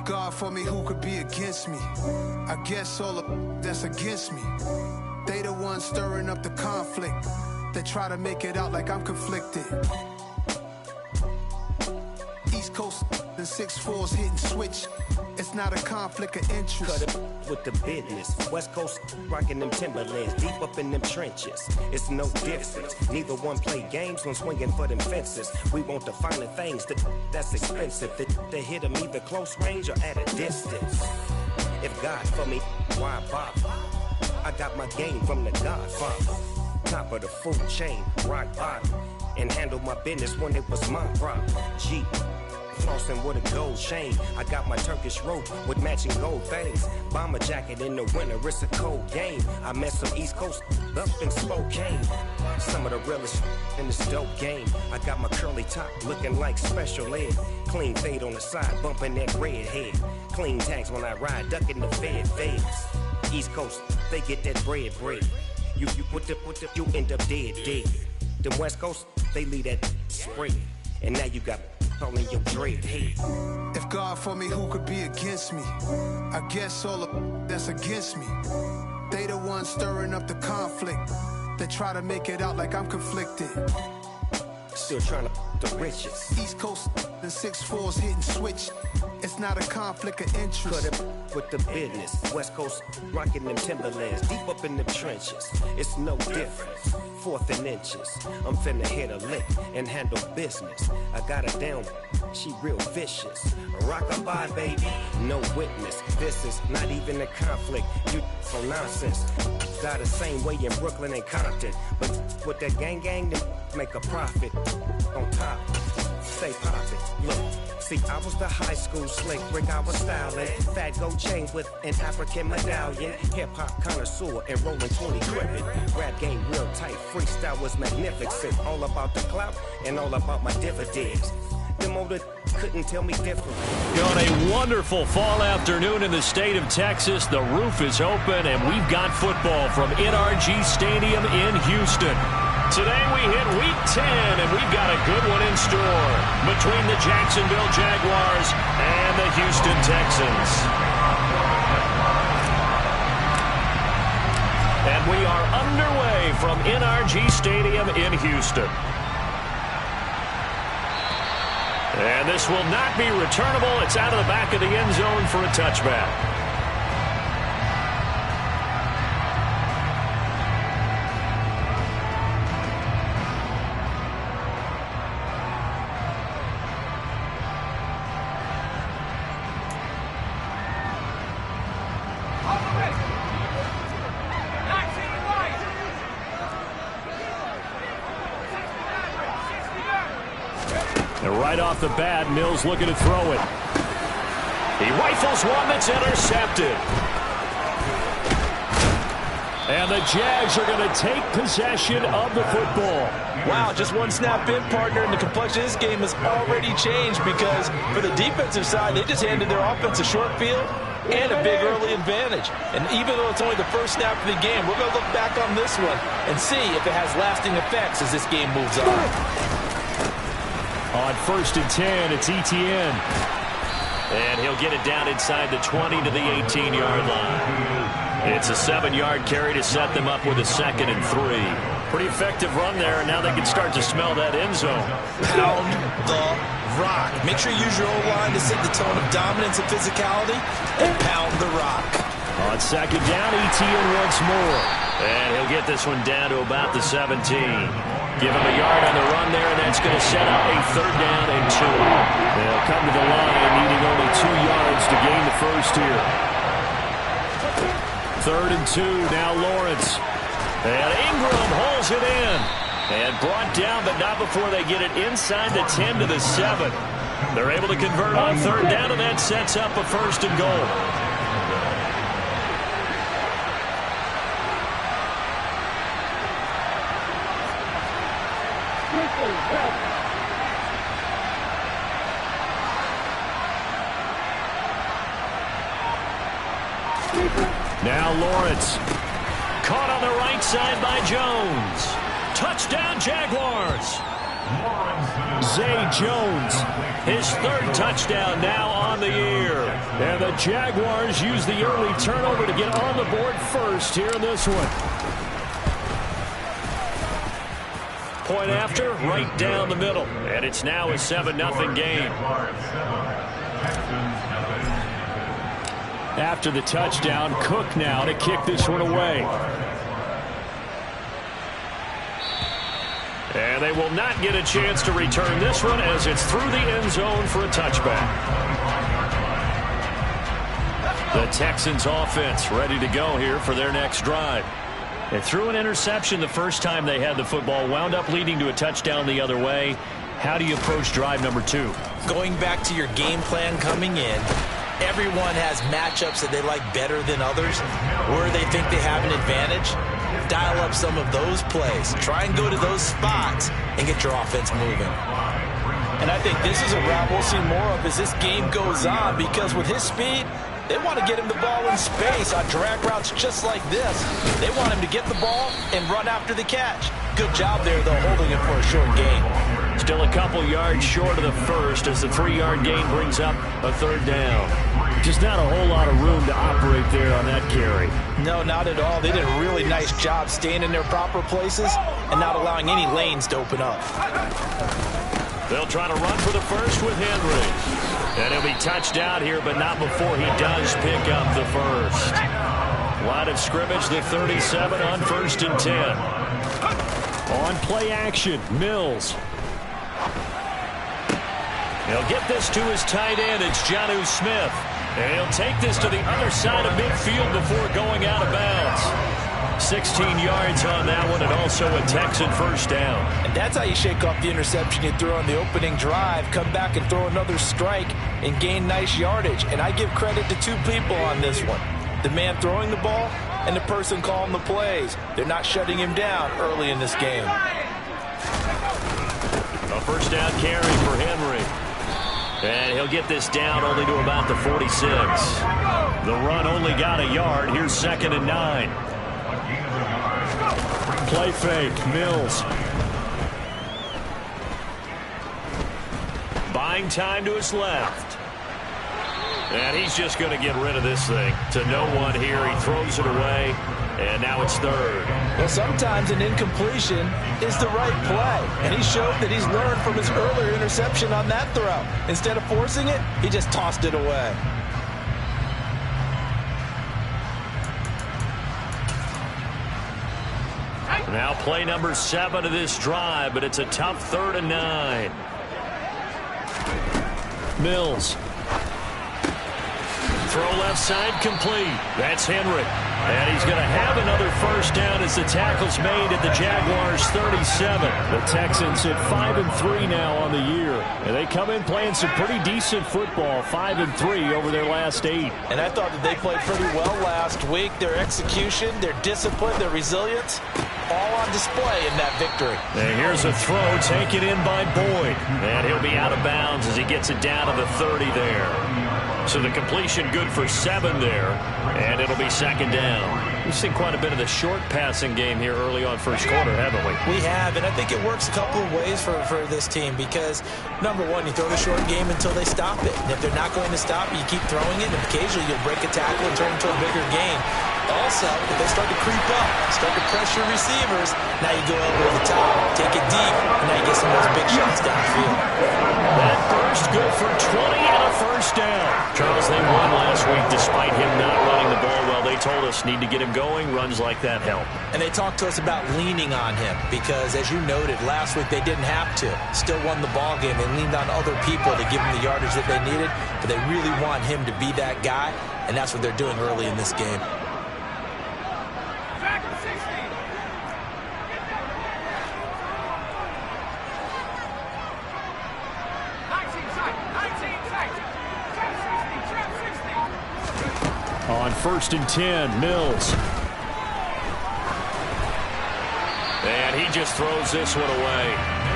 If God for me, who could be against me? I guess all the that's against me. They the ones stirring up the conflict. They try to make it out like I'm conflicted. East Coast and 6'4's hitting switch. It's not a conflict of interest. Cut it with the business. West Coast rocking them Timberlands, deep up in them trenches. It's no difference. Neither one play games when swinging for them fences. We want the finer things that's expensive. They hit them either close range or at a distance. If God for me, why bother? I got my game from the Godfather. Top of the food chain, rock bottom. And handle my business when it was my problem. G. Flossing with a gold chain. I got my Turkish rope with matching gold things. Bomber jacket in the winter, it's a cold game. I met some East Coast up in Spokane. Some of the realest in this dope game. I got my curly top looking like special ed. Clean fade on the side, bumping that red head. Clean tags when I ride, ducking the feds. East Coast, they get that bread. You you end up dead. Them West Coast, they leave that spread. And now you got in your dread head. If God for me, who could be against me? I guess all the that's against me. They the ones stirring up the conflict. They try to make it out like I'm conflicted. Still trying to the riches. East Coast and 6'4's hitting switch. It's not a conflict of interest. Cut it with the business. West Coast rocking them Timberlands, deep up in them trenches. It's no difference. 4th and inches. I'm finna hit a lick and handle business. I got her down, she real vicious. Rock-a-bye, baby, no witness. This is not even a conflict. You for nonsense. Got the same way in Brooklyn and Compton. But with that gang, then make a profit. On top, stay poppin'. Look. See, I was the high school slick Rick, I was styling. Fat gold chain with an African medallion. Hip-hop connoisseur and rolling 20 crippin'. Rap game real tight, freestyle was magnificent. All about the clout and all about my dividends. Them older couldn't tell me different. On a wonderful fall afternoon in the state of Texas, the roof is open and we've got football from NRG Stadium in Houston. Today we hit Week 10, and we've got a good one in store between the Jacksonville Jaguars and the Houston Texans. And we are underway from NRG Stadium in Houston. And this will not be returnable. It's out of the back of the end zone for a touchback. Right off the bat, Mills looking to throw it. He rifles one that's intercepted. And the Jags are going to take possession of the football. Wow, just one snap in, partner, and the complexion of this game has already changed because for the defensive side, they just handed their offense a short field and a big early advantage. And even though it's only the first snap of the game, we're going to look back on this one and see if it has lasting effects as this game moves on. On 1st and 10, it's Etienne. And he'll get it down inside the 20 to the 18-yard line. It's a 7-yard carry to set them up with a 2nd and 3. Pretty effective run there, and now they can start to smell that end zone. Pound the rock. Make sure you use your O-line to set the tone of dominance and physicality, and pound the rock. On 2nd down, Etienne once more. And he'll get this one down to about the 17. Give him a yard on the run there, and that's going to set up a 3rd down and 2. They'll come to the line, needing only 2 yards to gain the first here. 3rd and 2, now Lawrence. And Ingram holds it in. And brought down, but not before they get it inside the 10 to the 7. They're able to convert on 3rd down, and that sets up a 1st and goal. Now Lawrence. Caught on the right side by Jones. Touchdown, Jaguars. Zay Jones, his third touchdown now on the year. And the Jaguars use the early turnover to get on the board first here in this one. Point after, right down the middle. And it's now a 7-0 game. After the touchdown, Cook now to kick this one away. And they will not get a chance to return this one as it's through the end zone for a touchback. The Texans offense ready to go here for their next drive. They threw an interception the first time they had the football, wound up leading to a touchdown the other way. How do you approach drive number 2? Going back to your game plan coming in, everyone has matchups that they like better than others, where they think they have an advantage. Dial up some of those plays. Try and go to those spots and get your offense moving. And I think this is a route we'll see more of as this game goes on, because with his speed, they want to get him the ball in space on drag routes just like this. They want him to get the ball and run after the catch. Good job there, though, holding it for a short gain. Still a couple yards short of the first as the 3-yard gain brings up a third down. Just not a whole lot of room to operate there on that carry. No, not at all. They did a really nice job staying in their proper places and not allowing any lanes to open up. They'll try to run for the first with Henry. And he'll be touched out here, but not before he does pick up the first. Line of scrimmage, the 37 on 1st and 10. On play action, Mills. He'll get this to his tight end. It's Jonnu Smith. And he'll take this to the other side of midfield before going out of bounds. 16 yards on that one, and also a Texan first down. And that's how you shake off the interception you threw on the opening drive. Come back and throw another strike and gain nice yardage. And I give credit to 2 people on this one. The man throwing the ball and the person calling the plays. They're not shutting him down early in this game. A first down carry for Henry. And he'll get this down only to about the 46. The run only got a yard. Here's 2nd and 9. Play fake, Mills. Buying time to his left. And he's just going to get rid of this thing. To no one here, he throws it away, and now it's 3rd. Well, sometimes an incompletion is the right play, and he showed that he's learned from his earlier interception on that throw. Instead of forcing it, he just tossed it away. Now play number 7 of this drive, but it's a tough 3rd and 9. Mills. Throw left side complete. That's Henry. And he's going to have another first down as the tackle's made at the Jaguars' 37. The Texans at 5-3 now on the year. And they come in playing some pretty decent football, 5-3 over their last 8. And I thought that they played pretty well last week. Their execution, their discipline, their resilience, all on display in that victory. And here's a throw taken in by Boyd. And he'll be out of bounds as he gets it down to the 30 there. So the completion good for 7 there, and it'll be 2nd down. We've seen quite a bit of the short passing game here early on first quarter, haven't we? We have, and I think it works a couple of ways for this team because, number one, you throw the short game until they stop it. And if they're not going to stop it, you keep throwing it, and occasionally you'll break a tackle and turn it into a bigger gain. Also, if they start to creep up, start to pressure receivers, now you go over the top, take it deep, and now you get some of those big shots downfield. That burst good for 20 and a first down. Charles, they won last week despite him not running the ball well. They told us need to get him going. Runs like that help. And they talked to us about leaning on him because, as you noted, last week they didn't have to. Still won the ball game. They leaned on other people to give them the yardage that they needed, but they really want him to be that guy, and that's what they're doing early in this game. On 1st and 10, Mills. And he just throws this one away.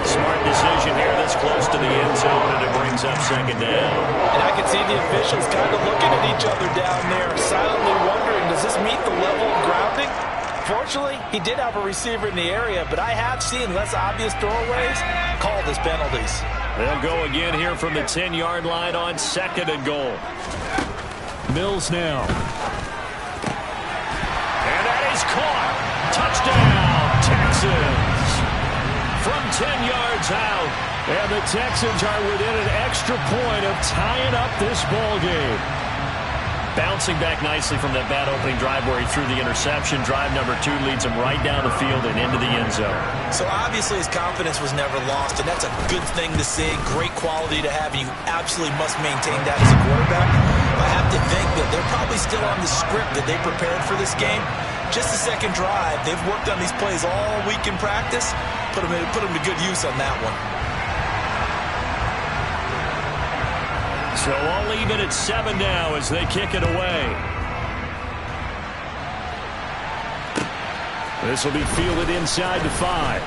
Smart decision here this close to the end zone, and it brings up 2nd down. And I can see the officials kind of looking at each other down there, silently wondering, does this meet the level of grounding? Unfortunately, he did have a receiver in the area, but I have seen less obvious throwaways called as penalties. They'll go again here from the 10-yard line on 2nd and goal. Mills now. And that is caught. Touchdown, Texans. From 10 yards out. And the Texans are within an extra point of tying up this ball game. Bouncing back nicely from that bad opening drive where he threw the interception. Drive number 2 leads him right down the field and into the end zone. So obviously his confidence was never lost, and that's a good thing to see. Great quality to have, and you absolutely must maintain that as a quarterback. I have to think that they're probably still on the script that they prepared for this game. Just the second drive, they've worked on these plays all week in practice. Put them to good use on that one. So all even at 7 now as they kick it away. This will be fielded inside the 5.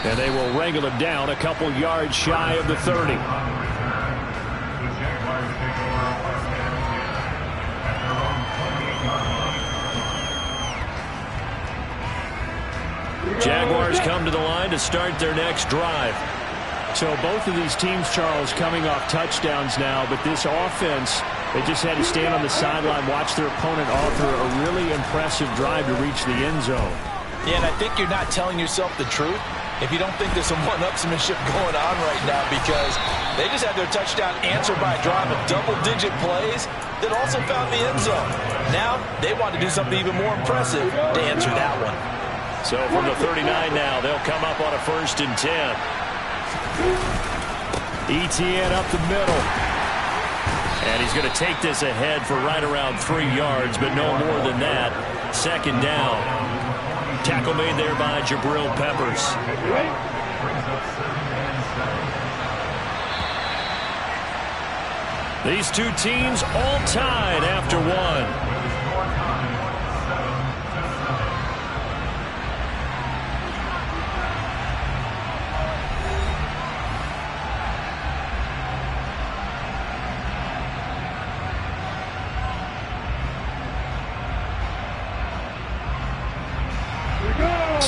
And they will wrangle him down a couple yards shy of the 30. Jaguars come to the line to start their next drive. So both of these teams, Charles, coming off touchdowns now, but this offense, they just had to stand on the sideline, watch their opponent author a really impressive drive to reach the end zone. Yeah, and I think you're not telling yourself the truth if you don't think there's some one-upsmanship going on right now, because they just had their touchdown answered by a drive of double-digit plays that also found the end zone. Now they want to do something even more impressive to answer that one. So from the 39 now, they'll come up on a 1st and 10. Etienne up the middle. And he's going to take this ahead for right around 3 yards, but no more than that. 2nd down. Tackle made there by Jabril Peppers. These two teams all tied after 1.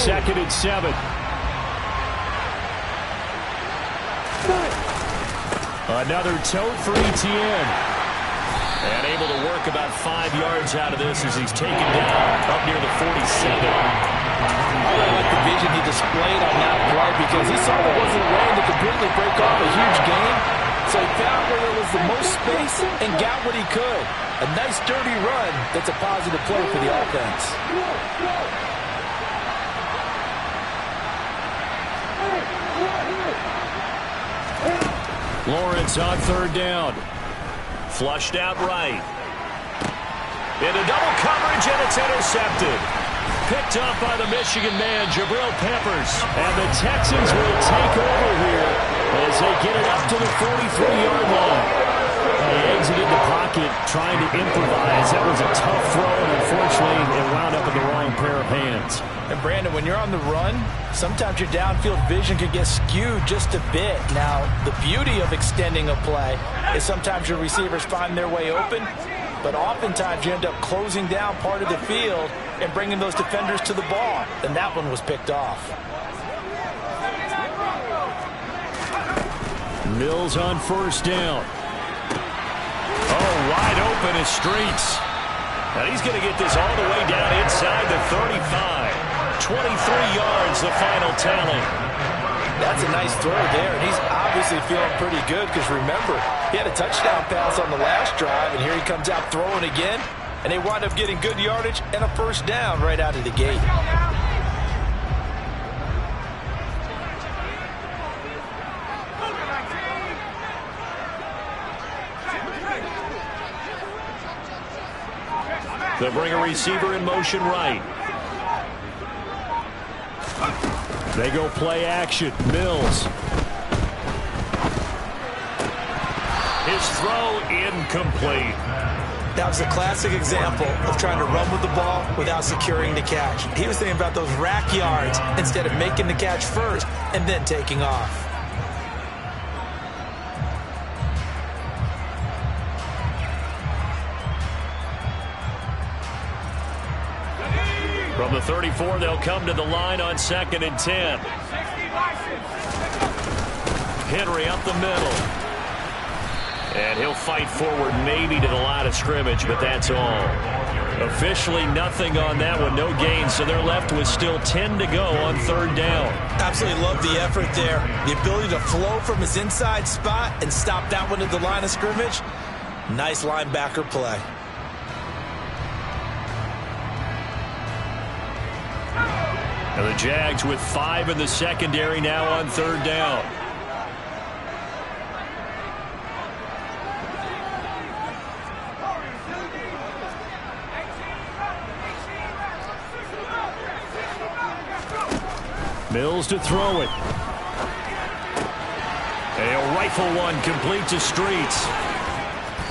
Second and 7. Another tote for Etienne. And able to work about 5 yards out of this as he's taken down up near the 47. I really like the vision he displayed on that play, because he saw there wasn't a way to completely break off a huge gain. So he found where there was the most space and got what he could. A nice dirty run that's a positive play for the offense. Lawrence on 3rd down. Flushed out right. Into double coverage, and it's intercepted. Picked up by the Michigan man, Jabril Peppers. And the Texans will take over here as they get it up to the 43-yard line. He exited the pocket trying to improvise. That was a tough throw, and unfortunately it wound up in the wrong pair of hands. And Brandon, when you're on the run, sometimes your downfield vision can get skewed just a bit. Now, the beauty of extending a play is sometimes your receivers find their way open, but oftentimes you end up closing down part of the field and bringing those defenders to the ball. And that one was picked off. Mills on 1st down. Oh, wide open is Streets. And he's going to get this all the way down inside the 35. 23 yards, the final tally. That's a nice throw there, and he's obviously feeling pretty good, because remember, he had a touchdown pass on the last drive, and here he comes out throwing again, and they wind up getting good yardage and a 1st down right out of the gate. They'll bring a receiver in motion right. They go play action. Mills. His throw incomplete. That was a classic example of trying to run with the ball without securing the catch. He was thinking about those rack yards instead of making the catch first and then taking off. From the 34, they'll come to the line on 2nd and 10. Henry up the middle. And he'll fight forward maybe to the line of scrimmage, but that's all. Officially nothing on that one, no gain, so they're left with still 10 to go on 3rd down. Absolutely love the effort there. The ability to flow from his inside spot and stop that one at the line of scrimmage. Nice linebacker play. And the Jags with 5 in the secondary now on 3rd down. Mills to throw it. They'll rifle one complete to Streets.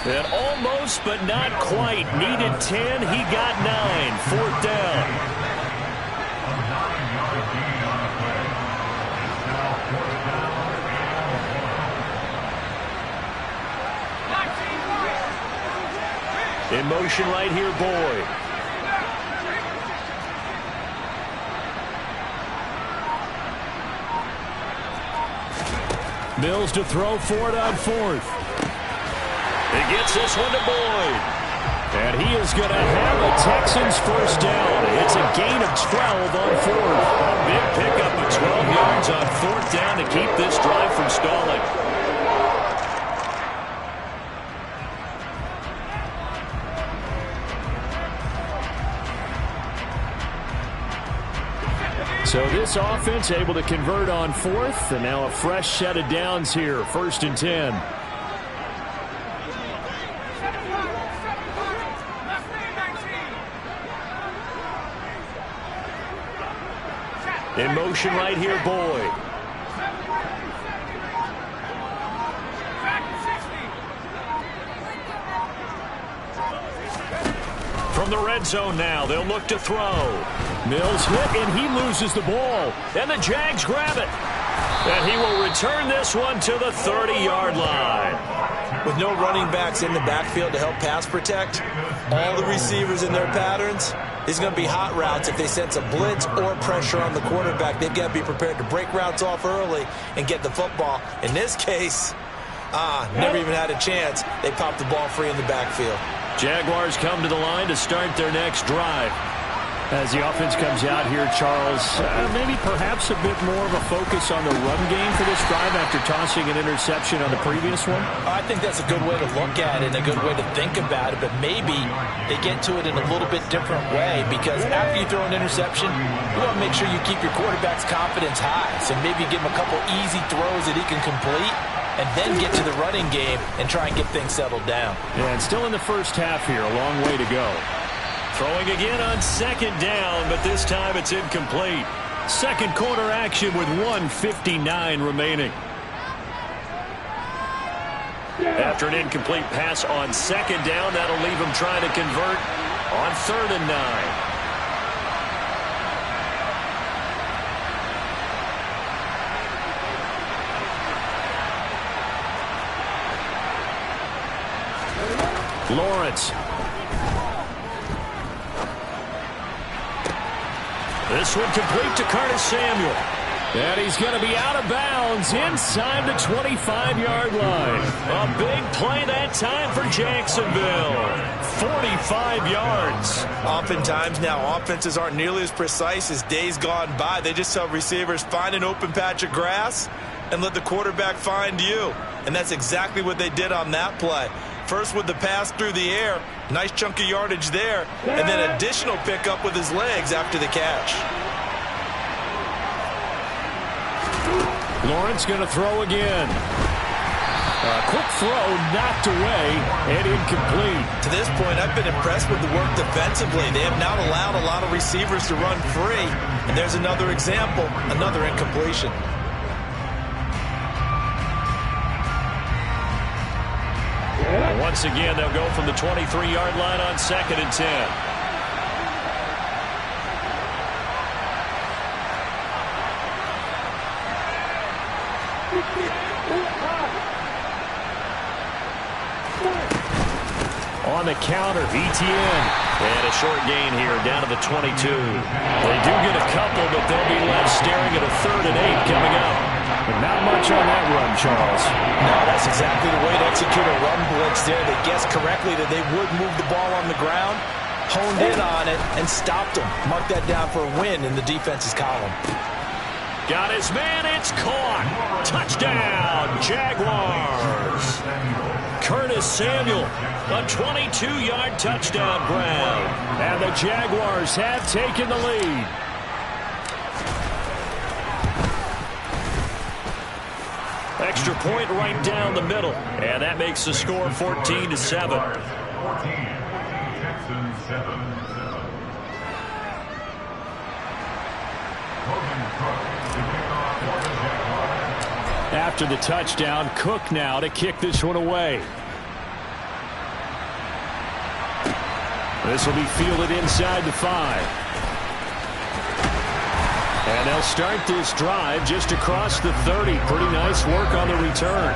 And almost, but not quite. Needed 10. He got 9. 4th down. In motion right here, Boyd. Mills to throw for it on 4th. He gets this one to Boyd. And he is going to have a Texans 1st down. It's a gain of 12 on 4th. A big pickup of 12 yards on 4th down to keep this drive from stalling. So this offense able to convert on 4th, and now a fresh set of downs here, 1st and 10. In motion right here, Boyd. From the red zone now, they'll look to throw. Mills hit, and he loses the ball. And the Jags grab it. And he will return this one to the 30-yard line. With no running backs in the backfield to help pass protect, all the receivers in their patterns, these are going to be hot routes if they sense a blitz or pressure on the quarterback. They've got to be prepared to break routes off early and get the football. In this case, never even had a chance. They popped the ball free in the backfield. Jaguars come to the line to start their next drive. As the offense comes out here, Charles, maybe perhaps a bit more of a focus on the run game for this drive after tossing an interception on the previous one? I think that's a good way to look at it and a good way to think about it, but maybe they get to it in a little bit different way, because after you throw an interception, you want to make sure you keep your quarterback's confidence high. So maybe give him a couple easy throws that he can complete, and then get to the running game and try and get things settled down. Yeah, and still in the first half here, a long way to go. Throwing again on 2nd down, but this time it's incomplete. Second quarter action with 1:59 remaining. After an incomplete pass on 2nd down, that'll leave him trying to convert on 3rd and 9. Lawrence. This one complete to Curtis Samuel. And he's going to be out of bounds inside the 25-yard line. A big play that time for Jacksonville. 45 yards. Oftentimes now, offenses aren't nearly as precise as days gone by. They just tell receivers, find an open patch of grass and let the quarterback find you. And that's exactly what they did on that play. First with the pass through the air, nice chunk of yardage there, and then additional pickup with his legs after the catch. Lawrence going to throw again. A quick throw knocked away and incomplete. To this point, I've been impressed with the work defensively. They have not allowed a lot of receivers to run free, and there's another example, another incompletion. Once again, they'll go from the 23-yard line on 2nd and 10. On the counter, ETN. And a short gain here, down to the 22. They do get a couple, but they'll be left staring at a 3rd and 8 coming up. But not much on that run, Charles. No, that's exactly the way to execute a run blitz there. They guessed correctly that they would move the ball on the ground, honed in on it, and stopped them. Mark that down for a win in the defense's column. Got his man, it's caught. Touchdown, Jaguars. Curtis Samuel, a 22-yard touchdown grab. And the Jaguars have taken the lead. Extra point right down the middle. And that makes the score 14-7. 14, Texans 7. After the touchdown, Cook now to kick this one away. This will be fielded inside the 5. And they'll start this drive just across the 30. Pretty nice work on the return.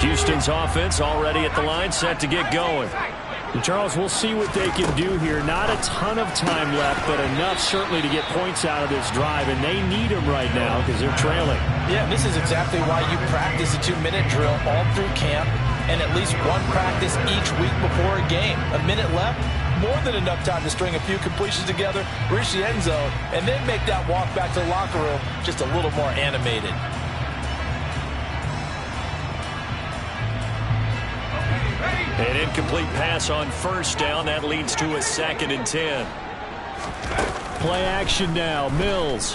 Houston's offense already at the line, set to get going. And Charles, we'll see what they can do here. Not a ton of time left, but enough certainly to get points out of this drive, and they need them right now because they're trailing. Yeah, this is exactly why you practice a 2-minute drill all through camp and at least one practice each week before a game. A minute left, more than enough time to string a few completions together, reach the end zone, and then make that walk back to the locker room just a little more animated. An incomplete pass on first down. That leads to a 2nd and 10. Play action now. Mills.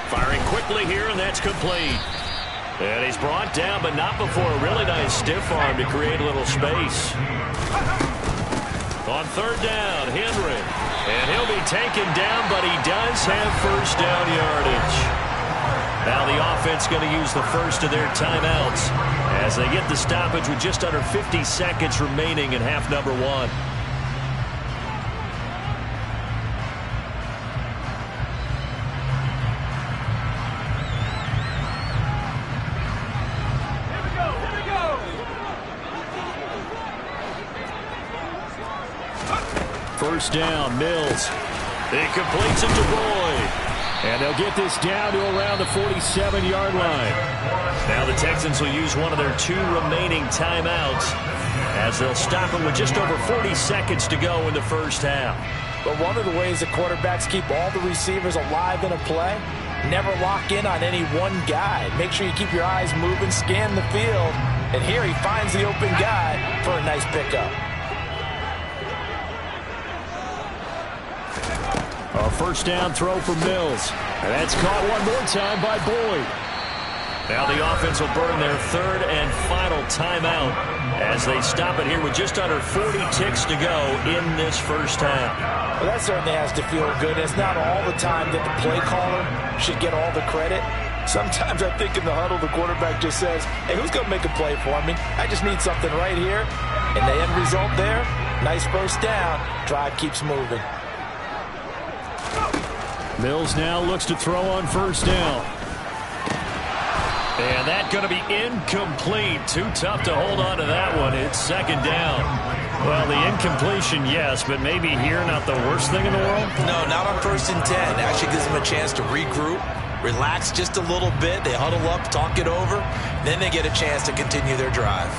Firing quickly here, and that's complete. And he's brought down, but not before a really nice stiff arm to create a little space. On 3rd down, Henry. And he'll be taken down, but he does have first down yardage. Now the offense going to use the first of their timeouts as they get the stoppage with just under 50 seconds remaining in half number 1. First down, Mills. He completes it to Boyd. And they'll get this down to around the 47-yard line. Now the Texans will use one of their 2 remaining timeouts as they'll stop them with just over 40 seconds to go in the first half. But one of the ways that quarterbacks keep all the receivers alive in a play, never lock in on any one guy. Make sure you keep your eyes moving, scan the field. And here he finds the open guy for a nice pickup. A first down throw for Mills. And that's caught one more time by Boyd. Now the offense will burn their 3rd and final timeout as they stop it here with just under 40 ticks to go in this first half. Well, that certainly has to feel good. It's not all the time that the play caller should get all the credit. Sometimes I think in the huddle the quarterback just says, hey, who's going to make a play for me? I just need something right here. And the end result there, nice first down. Drive keeps moving. Mills now looks to throw on first down. And that's going to be incomplete. Too tough to hold on to that one. It's 2nd down. Well, the incompletion, yes, but maybe here not the worst thing in the world? No, not on 1st and 10. It actually gives them a chance to regroup, relax just a little bit. They huddle up, talk it over. Then they get a chance to continue their drive.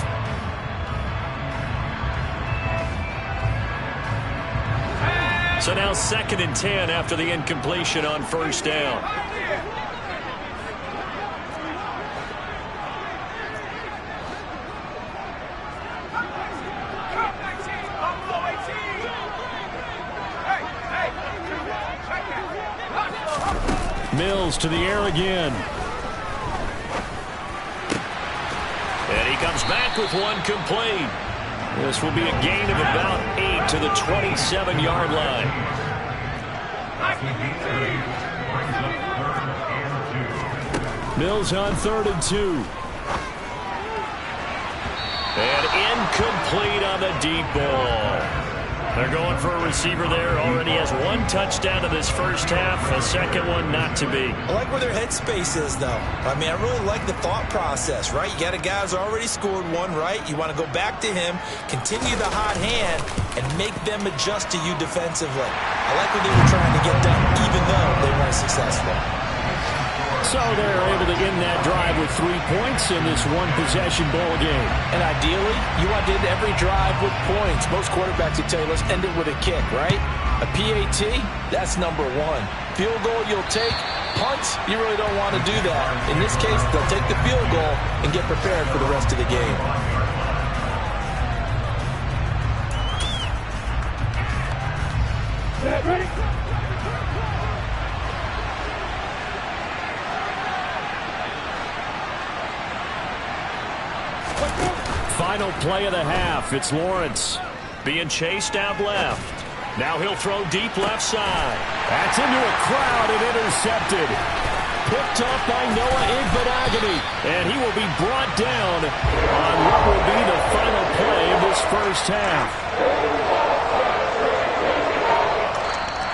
So now 2nd and 10 after the incompletion on first down. Mills to the air again. And he comes back with one complete. This will be a gain of about 8 to the 27-yard line. Mills on 3rd and 2. And incomplete on the deep ball. They're going for a receiver there. Already has 1 touchdown in this first half. A second one not to be. I like where their headspace is, though. I mean, I really like the thought process, right? You got a guy who's already scored 1, right? You want to go back to him, continue the hot hand, and make them adjust to you defensively. I like what they were trying to get done, even though they weren't successful. So they're able to end that drive with 3 points in this one-possession ball game. And ideally, you want to end every drive with points. Most quarterbacks would tell you, let's end it with a kick, right? A PAT, that's number 1. Field goal you'll take. Punts, you really don't want to do that. In this case, they'll take the field goal and get prepared for the rest of the game. Ready? Final play of the half. It's Lawrence being chased out left. Now he'll throw deep left side. That's into a crowd and intercepted. Picked up by Noah Igbenogany. And he will be brought down on what will be the final play of this first half.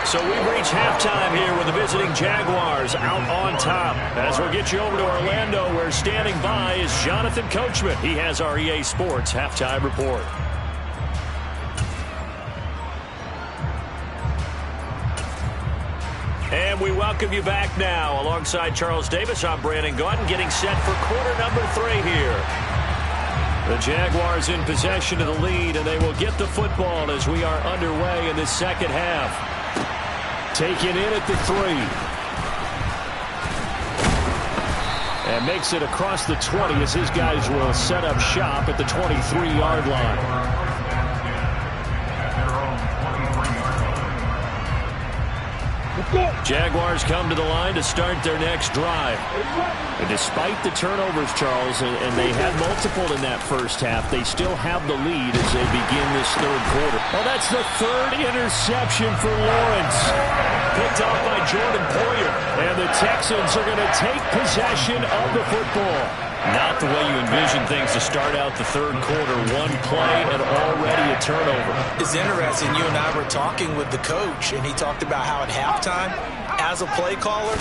So we've reached halftime here with the visiting Jaguars out on top. As we'll get you over to Orlando, where standing by is Jonathan Coachman. He has our EA Sports halftime report. And we welcome you back now. Alongside Charles Davis, I'm Brandon Gaudin, getting set for quarter number 3 here. The Jaguars in possession of the lead, and they will get the football as we are underway in this second half. Taken in at the 3. And makes it across the 20 as his guys will set up shop at the 23-yard line. Jaguars come to the line to start their next drive. And despite the turnovers, Charles, and they had multiple in that first half, they still have the lead as they begin this third quarter. Well, that's the 3rd interception for Lawrence. Picked off by Jordan Poyer. And the Texans are going to take possession of the football. Not the way you envision things to start out the third quarter. 1 play and already a turnover. It's interesting. You and I were talking with the coach, and he talked about how at halftime, as a play caller,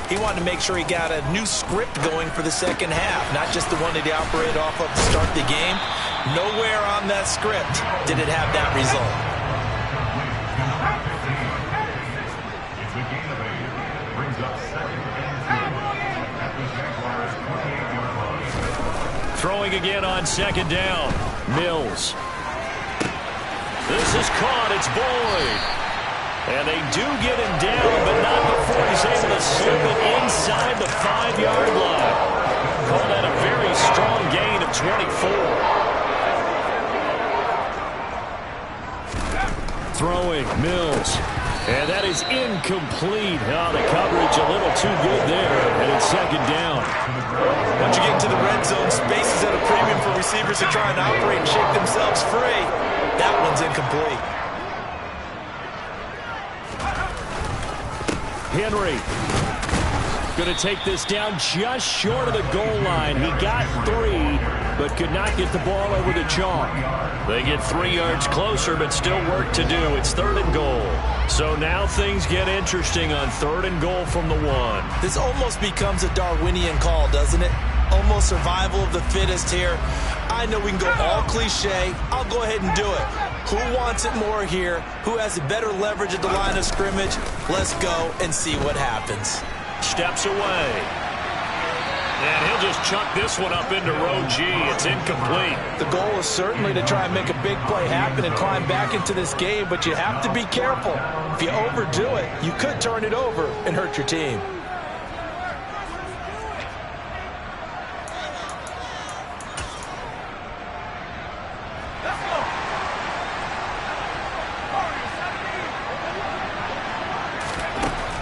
he wanted to make sure he got a new script going for the second half, not just the one that he operated off of to start the game. Nowhere on that script did it have that result. Throwing again on 2nd down. Mills. This is caught. It's Boyd. And they do get him down, but not before he's able to slip it inside the 5-yard line. Call that a very strong gain of 24. Throwing, Mills. And that is incomplete. Oh, the coverage a little too good there. And it's 2nd down. Once you get into the red zone, space is at a premium for receivers to try and operate and shake themselves free. That one's incomplete. Henry going to take this down just short of the goal line. He got 3, but could not get the ball over the chalk. They get 3 yards closer, but still work to do. It's 3rd and goal. So now things get interesting on 3rd and goal from the 1. This almost becomes a Darwinian call, doesn't it? Almost survival of the fittest here. I know we can go all cliche. I'll go ahead and do it. Who wants it more here? Who has a better leverage at the line of scrimmage? Let's go and see what happens. Steps away. And he'll just chuck this one up into row G. It's incomplete. The goal is certainly to try and make a big play happen and climb back into this game, but you have to be careful. If you overdo it, you could turn it over and hurt your team.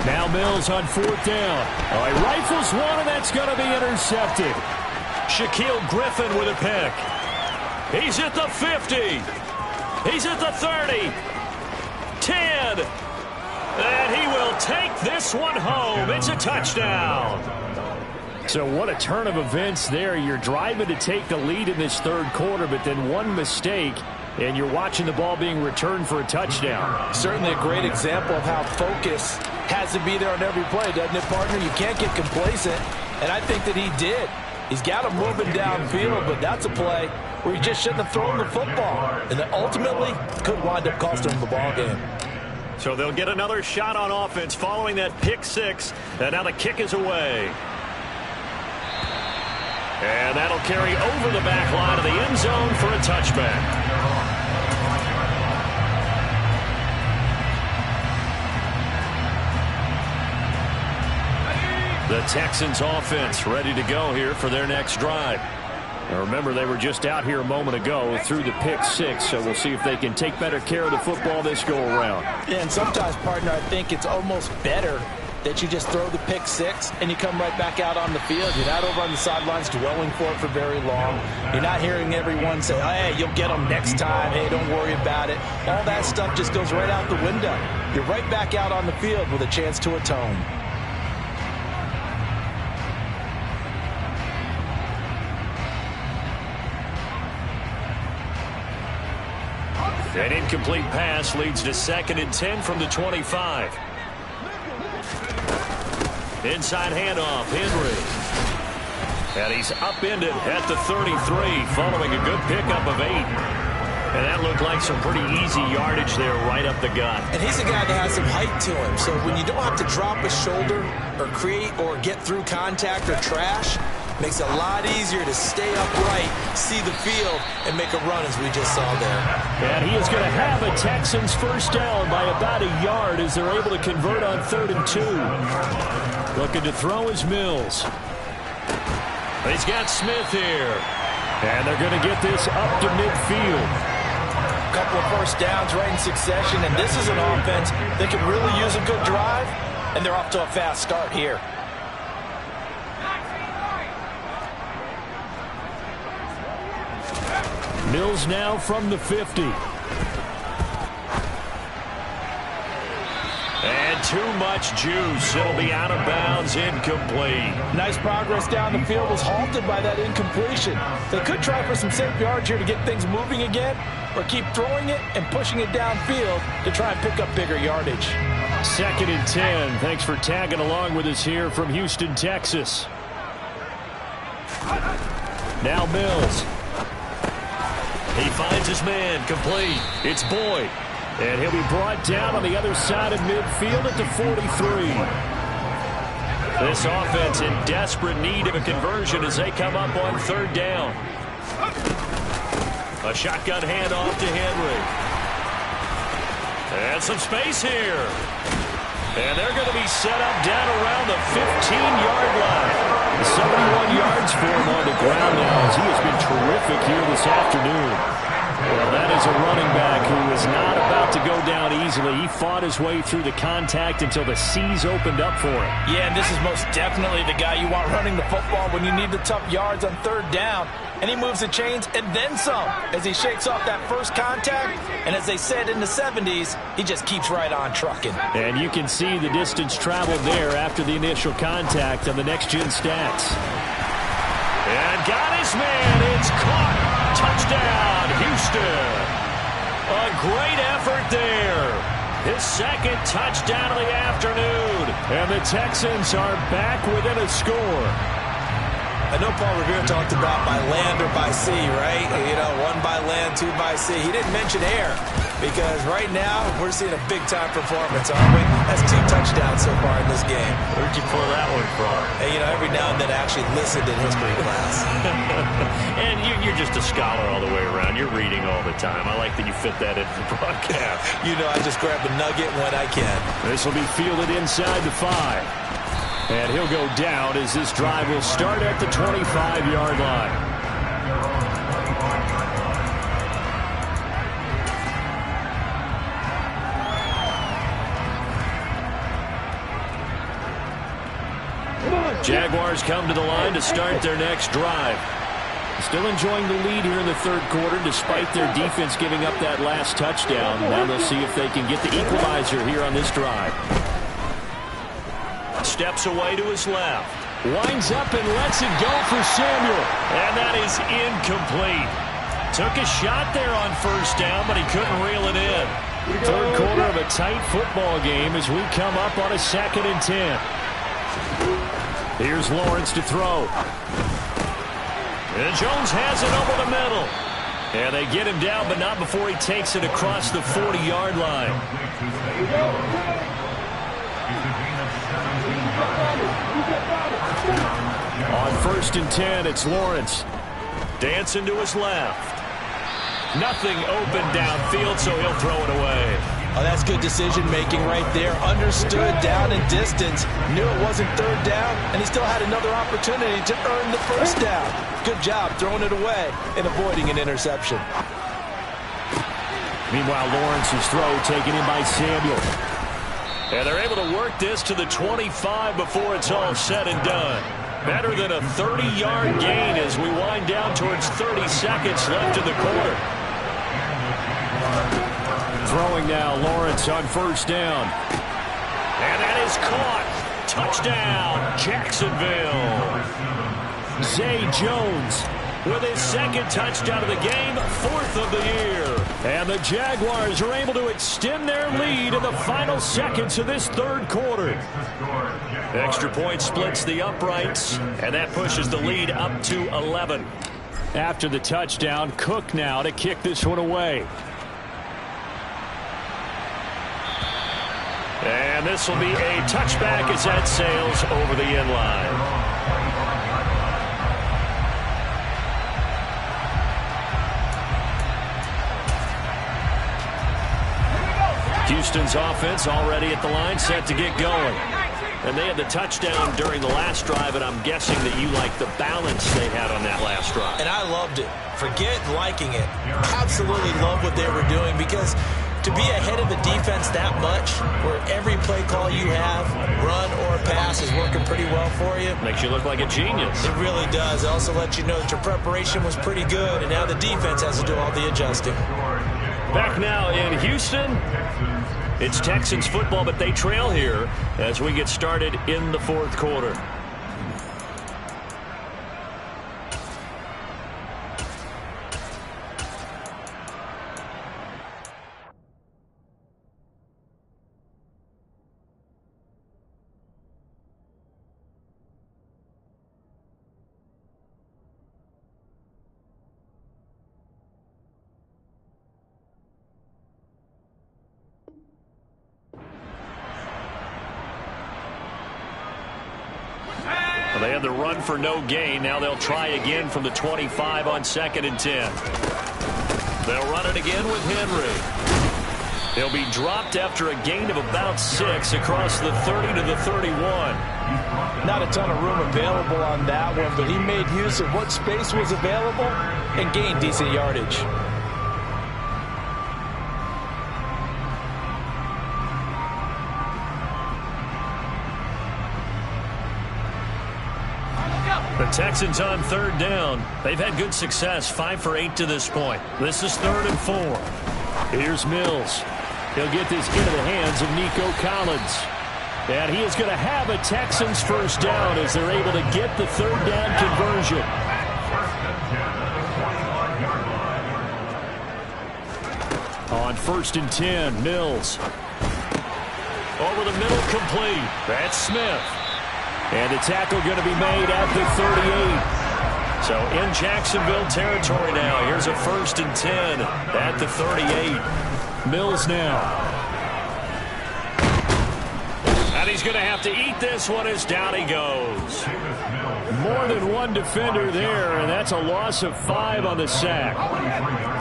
Now Mills on 4th down. Oh, he rifles one, and that's going to be intercepted. Shaquille Griffin with a pick. He's at the 50. He's at the 30. 10. And he will take this one home. It's a touchdown. So what a turn of events there. You're driving to take the lead in this third quarter, but then one mistake, and you're watching the ball being returned for a touchdown. Certainly a great example of how focus has to be there on every play, doesn't it, partner? You can't get complacent, and I think that he did. He's got him moving downfield, but that's a play where he just shouldn't have thrown the football, and that ultimately could wind up costing him the ball game. So they'll get another shot on offense following that pick six, and now the kick is away. And that'll carry over the back line of the end zone for a touchback. The Texans offense ready to go here for their next drive. Now remember, they were just out here a moment ago through the pick six, so we'll see if they can take better care of the football this go around. Yeah, and sometimes, partner, I think it's almost better that you just throw the pick six and you come right back out on the field. You're not over on the sidelines dwelling for it for very long. You're not hearing everyone say, hey, you'll get them next time. Hey, don't worry about it. All that stuff just goes right out the window. You're right back out on the field with a chance to atone. An incomplete pass leads to 2nd and 10 from the 25. Inside handoff, Henry. And he's upended at the 33 following a good pickup of 8. And that looked like some pretty easy yardage there right up the gut. And he's a guy that has some height to him. So when you don't have to drop a shoulder or create or get through contact or trash, makes it a lot easier to stay upright, see the field, and make a run as we just saw there. And he is going to have a Texans first down by about a yard as they're able to convert on 3rd and 2. Looking to throw is Mills. He's got Smith here. And they're going to get this up to midfield. A couple of first downs right in succession, and this is an offense that can really use a good drive, and they're off to a fast start here. Mills now from the 50. And too much juice. It'll be out of bounds, incomplete. Nice progress down the field was halted by that incompletion. They could try for some safe yards here to get things moving again, or keep throwing it and pushing it downfield to try and pick up bigger yardage. 2nd and 10. Thanks for tagging along with us here from Houston, Texas. Now Mills. He finds his man, complete. It's Boyd. And he'll be brought down on the other side of midfield at the 43. This offense in desperate need of a conversion as they come up on 3rd down. A shotgun handoff to Henry. And some space here. And they're going to be set up down around the 15-yard line. 71 yards for him on the ground now as he has been terrific here this afternoon. Well, that is a running back who is not about to go down easily. He fought his way through the contact until the seas opened up for him. Yeah, and this is most definitely the guy you want running the football when you need the tough yards on 3rd down. And he moves the chains and then some as he shakes off that first contact. And as they said in the 70s, he just keeps right on trucking. And you can see the distance traveled there after the initial contact on the next-gen stats. And got his man. It's caught. Touchdown, Houston. A great effort there. His 2nd touchdown of the afternoon. And the Texans are back within a score. I know Paul Revere talked about by land or by sea, right? You know, 1 by land, 2 by sea. He didn't mention air because right now we're seeing a big-time performance, aren't we? That's 2 touchdowns so far in this game. Where'd you pull that one from? Hey, you know, every now and then I actually listened in history class. And you're just a scholar all the way around. You're reading all the time. I like that you fit that into the broadcast. You know, I just grab a nugget when I can. This will be fielded inside the 5. And he'll go down as this drive will start at the 25-yard line. Jaguars come to the line to start their next drive. Still enjoying the lead here in the 3rd quarter despite their defense giving up that last touchdown. Now they'll see if they can get the equalizer here on this drive. Steps away to his left. Winds up and lets it go for Samuel. And that is incomplete. Took a shot there on first down, but he couldn't reel it in. Third quarter of a tight football game as we come up on a 2nd and 10. Here's Lawrence to throw. And Jones has it over the middle. And they get him down, but not before he takes it across the 40-yard line. On 1st and 10, it's Lawrence. Dancing to his left. Nothing open downfield, so he'll throw it away. Oh, that's good decision-making right there. Understood down and distance. Knew it wasn't 3rd down, and he still had another opportunity to earn the 1st down. Good job throwing it away and avoiding an interception. Meanwhile, Lawrence's throw taken in by Samuel. And they're able to work this to the 25 before it's all said and done. Better than a 30-yard gain as we wind down towards 30 seconds left in the quarter. Throwing now, Lawrence on 1st down. And that is caught. Touchdown, Jacksonville. Zay Jones with his 2nd touchdown of the game, 4th of the year. And the Jaguars are able to extend their lead in the final seconds of this 3rd quarter. Extra point splits the uprights, and that pushes the lead up to 11. After the touchdown, Cook now to kick this one away. And this will be a touchback as that sails over the end line. Houston's offense already at the line, set to get going. And they had the touchdown during the last drive, and I'm guessing that you like the balance they had on that last drive. And I loved it. Forget liking it. Absolutely love what they were doing, because to be ahead of the defense that much, where every play call you have, run or pass, is working pretty well for you. Makes you look like a genius. It really does. It also lets you know that your preparation was pretty good, and now the defense has to do all the adjusting. Back now in Houston. It's Texans football, but they trail here as we get started in the 4th quarter. They had the run for no gain. Now they'll try again from the 25 on 2nd and 10. They'll run it again with Henry. He'll be dropped after a gain of about 6 across the 30 to the 31. Not a ton of room available on that one, but he made use of what space was available and gained decent yardage. The Texans on 3rd down. They've had good success, 5 for 8 to this point. This is 3rd and 4. Here's Mills. He'll get this into the hands of Nico Collins. And he is going to have a Texans 1st down as they're able to get the 3rd down conversion. On 1st and 10, Mills. Over the middle, complete. That's Smith. And the tackle going to be made at the 38. So in Jacksonville territory now. Here's a 1st and 10 at the 38. Mills now. And he's going to have to eat this one as down he goes. More than one defender there, and that's a loss of 5 on the sack.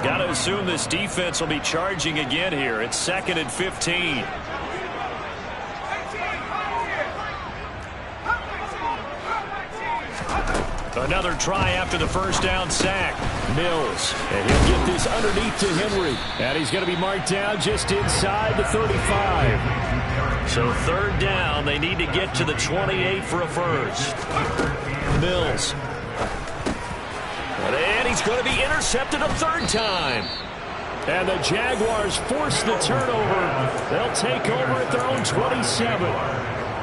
Got to assume this defense will be charging again here. It's 2nd and 15. Another try after the 1st down sack. Mills. And he'll get this underneath to Henry. And he's going to be marked down just inside the 35. So 3rd down. They need to get to the 28 for a 1st. Mills. And he's going to be intercepted a 3rd time. And the Jaguars force the turnover. They'll take over at their own 27.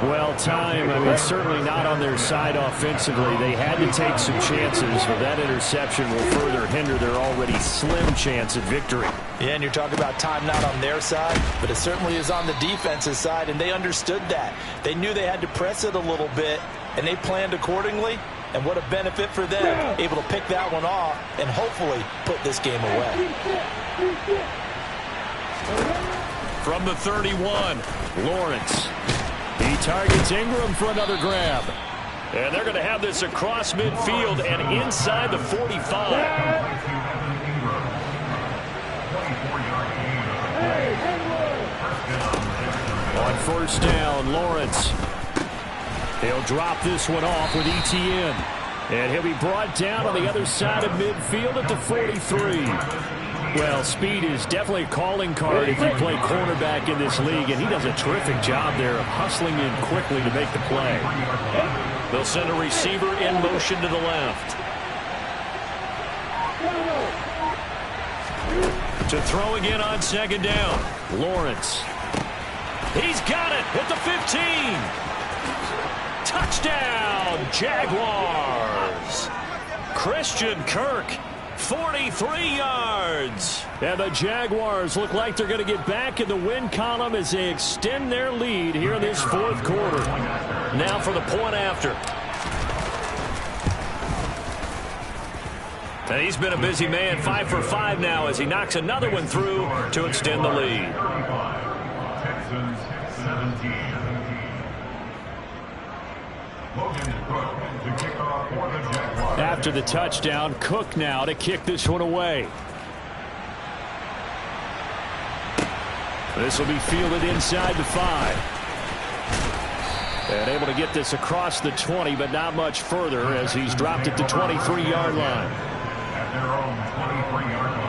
Well, time, certainly not on their side offensively. They had to take some chances, but that interception will further hinder their already slim chance at victory. Yeah, and you're talking about time not on their side, but it certainly is on the defense's side, and they understood that. They knew they had to press it a little bit, and they planned accordingly, and what a benefit for them, able to pick that one off and hopefully put this game away. From the 31, Lawrence. He targets Ingram for another grab. And they're going to have this across midfield and inside the 45. On first down, Lawrence. He'll drop this one off with ETN. And he'll be brought down on the other side of midfield at the 43. Well, speed is definitely a calling card if you play cornerback in this league, and he does a terrific job there of hustling in quickly to make the play. They'll send a receiver in motion to the left. To throw again on second down. Lawrence. He's got it at the 15. Touchdown, Jaguars. Christian Kirk. 43 yards. And the Jaguars look like they're going to get back in the win column as they extend their lead here in this fourth quarter. Now for the point after. And he's been a busy man, 5 for 5 now as he knocks another one through to extend the lead. Texans 17. After the touchdown, Cook now to kick this one away. This will be fielded inside the 5. And able to get this across the 20, but not much further as he's dropped at the 23-yard line. At their own 23-yard line.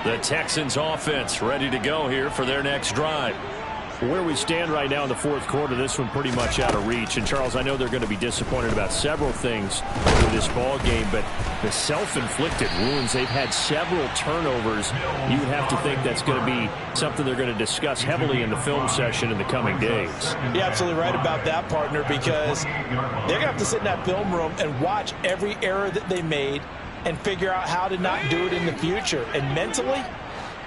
The Texans offense ready to go here for their next drive. Where we stand right now in the fourth quarter, this one pretty much out of reach. And, Charles, I know they're going to be disappointed about several things with this ball game, but the self-inflicted wounds, they've had several turnovers. You would have to think that's going to be something they're going to discuss heavily in the film session in the coming days. You're absolutely right about that, partner, because they're going to have to sit in that film room and watch every error that they made and figure out how to not do it in the future. And mentally,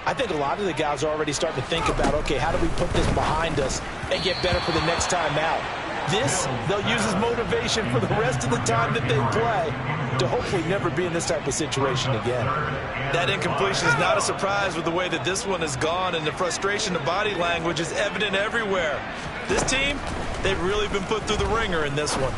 I think a lot of the guys are already starting to think about, okay, how do we put this behind us and get better for the next time out? This, they'll use as motivation for the rest of the time that they play to hopefully never be in this type of situation again. That incompletion is not a surprise with the way that this one has gone, and the frustration, the body language is evident everywhere. This team, they've really been put through the ringer in this one.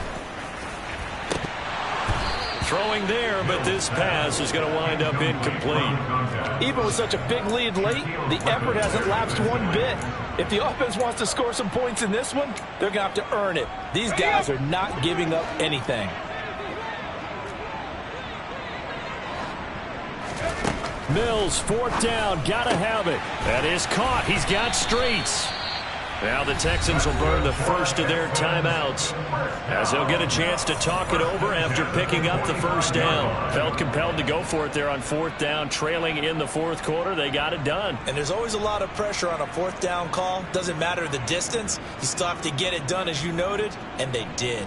Throwing there, but this pass is going to wind up incomplete. Even with such a big lead late, the effort hasn't lapsed one bit. If the offense wants to score some points in this one, they're going to have to earn it. These guys are not giving up anything. Mills, fourth down, got to have it. That is caught. He's got streets. Now the Texans will burn the first of their timeouts as they'll get a chance to talk it over after picking up the first down. Felt compelled to go for it there on fourth down, trailing in the fourth quarter. They got it done. And there's always a lot of pressure on a fourth down call. Doesn't matter the distance. You still have to get it done, as you noted, and they did.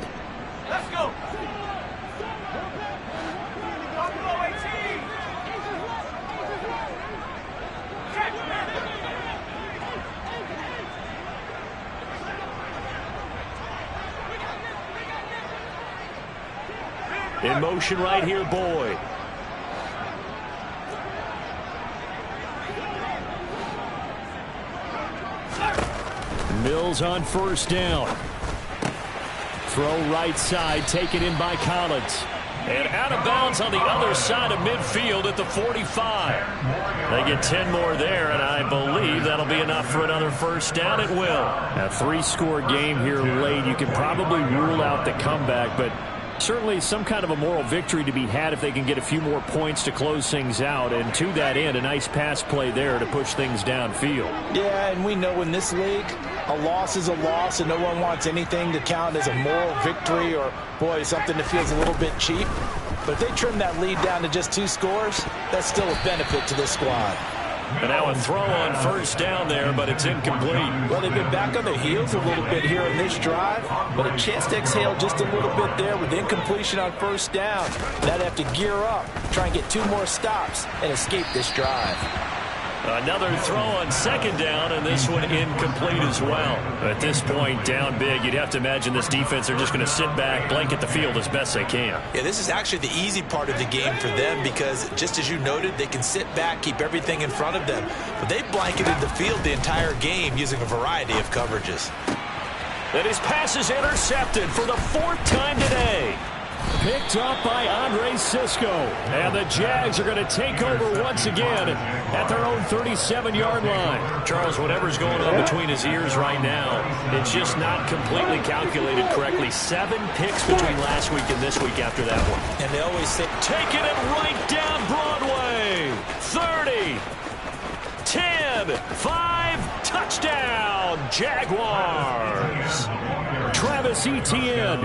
Let's go. In motion right here, Boyd. Mills on first down. Throw right side, taken in by Collins. And out of bounds on the other side of midfield at the 45. They get 10 more there, and I believe that'll be enough for another first down. It will. A 3-score game here late. You can probably rule out the comeback, but Certainly some kind of a moral victory to be had if they can get a few more points to close things out. And to that end, a nice pass play there to push things downfield. Yeah, and we know in this league, a loss is a loss, and no one wants anything to count as a moral victory or, boy, something that feels a little bit cheap. But if they trim that lead down to just 2 scores, that's still a benefit to this squad. And now a throw on first down there, but it's incomplete. Well, they've been back on their heels a little bit here in this drive, but a chance to exhale just a little bit there with incompletion on first down. Now they have to gear up, try and get 2 more stops, and escape this drive. Another throw on second down, and this one incomplete as well. At this point, down big, you'd have to imagine this defense are just going to sit back, blanket the field as best they can. Yeah, this is actually the easy part of the game for them because, just as you noted, they can sit back, keep everything in front of them. But they blanketed the field the entire game using a variety of coverages. And his pass is intercepted for the 4th time today. Picked up by Andre Cisco. And the Jags are going to take over once again at their own 37-yard line. Charles, whatever's going on between his ears right now, it's just not completely calculated correctly. 7 picks between last week and this week after that one. And they always say, taking it right down Broadway. 30, 10, 5, touchdown, Jaguars. Travis Etienne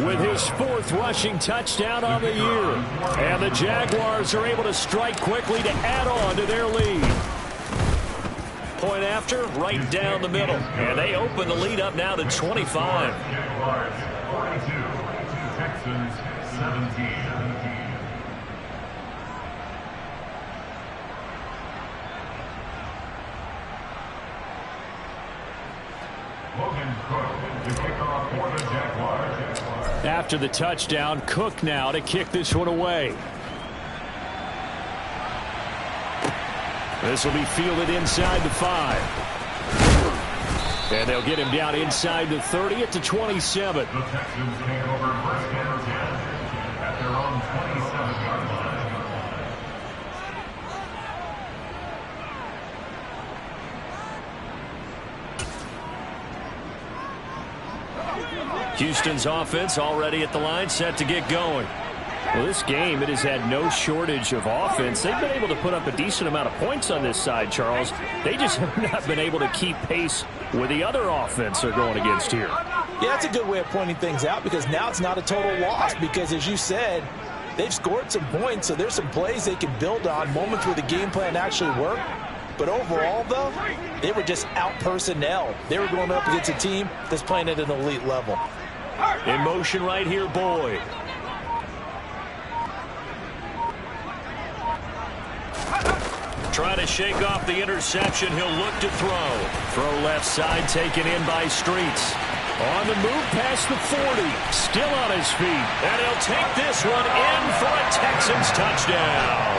with his 4th rushing touchdown on the year. And the Jaguars are able to strike quickly to add on to their lead. Point after, right down the middle. And they open the lead up now to 25. Jaguars 42, Texans 17. After the touchdown, Cook now to kick this one away. This will be fielded inside the 5. And they'll get him down inside the 30 at the 27. The Texans take over first and 10 at their own 27-yard line. Houston's offense already at the line, set to get going. Well, this game, it has had no shortage of offense. They've been able to put up a decent amount of points on this side, Charles. They just have not been able to keep pace with the other offense they're going against here. Yeah, that's a good way of pointing things out because now it's not a total loss because, as you said, they've scored some points, so there's some plays they can build on, moments where the game plan actually worked. But overall, though, they were just out-personnel. They were going up against a team that's playing at an elite level. In motion right here, Boyd. Trying to shake off the interception. He'll look to throw. Throw left side taken in by Streets. On the move past the 40. Still on his feet. And he'll take this one in for a Texans touchdown.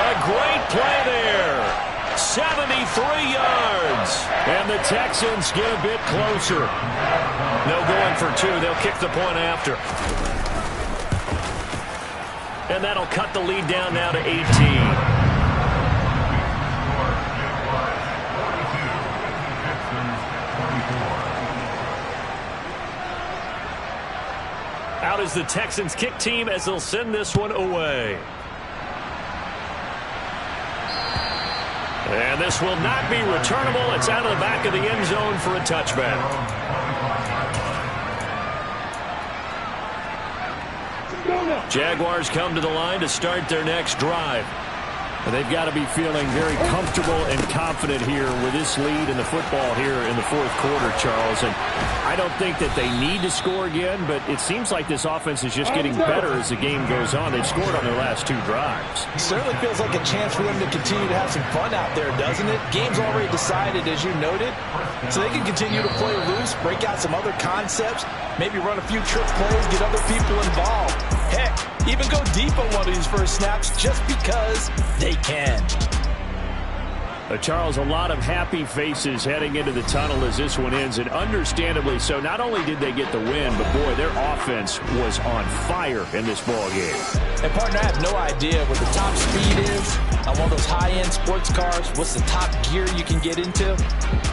A great play there. 73 yards. And the Texans get a bit closer. No going for 2. They'll kick the point after. And that'll cut the lead down now to 18. Out is the Texans kick team as they'll send this one away. And this will not be returnable. It's out of the back of the end zone for a touchback. Jaguars come to the line to start their next drive. And they've got to be feeling very comfortable and confident here with this lead in the football here in the 4th quarter, Charles. And I don't think that they need to score again, but it seems like this offense is just getting better as the game goes on. They've scored on their last 2 drives. It certainly feels like a chance for them to continue to have some fun out there, doesn't it? Game's already decided, as you noted, so they can continue to play loose, break out some other concepts, maybe run a few trick plays, get other people involved. Heck, even go deep on one of these first snaps just because they can. Charles, a lot of happy faces heading into the tunnel as this one ends, and understandably so. Not only did they get the win, but, boy, their offense was on fire in this ball game. And, partner, I have no idea what the top speed is on one of those high-end sports cars. What's the top gear you can get into?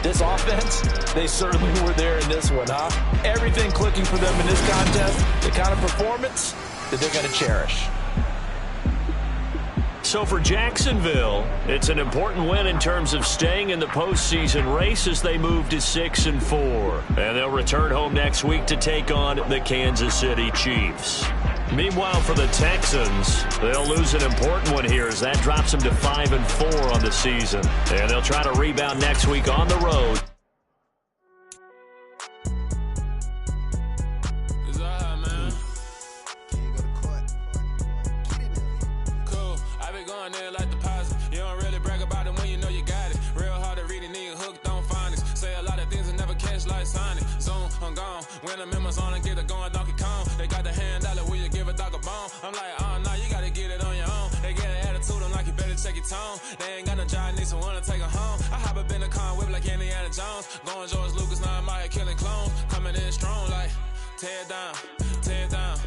This offense, they certainly were there in this one, huh? Everything clicking for them in this contest, the kind of performance that they're going to cherish. So for Jacksonville, it's an important win in terms of staying in the postseason race as they move to 6-4. And they'll return home next week to take on the Kansas City Chiefs. Meanwhile, for the Texans, they'll lose an important one here as that drops them to 5-4 on the season. And they'll try to rebound next week on the road. Like deposit. You don't really brag about it when you know you got it. Real hard to read it, nigga hooked on finance. Say a lot of things and never catch like signing. Zoom, I'm gone. When the memos on and get it going, Donkey Kong. They got the hand dollar, will you give a dog a bone? I'm like, oh, no, you gotta get it on your own. They get an attitude, I'm like, you better check your tone. They ain't got no job, need someone to take her home. I hop up in the car, whip like Indiana Jones. Going George Lucas, now I'm out here killing clones. Coming in strong like, tear it down, tear it down.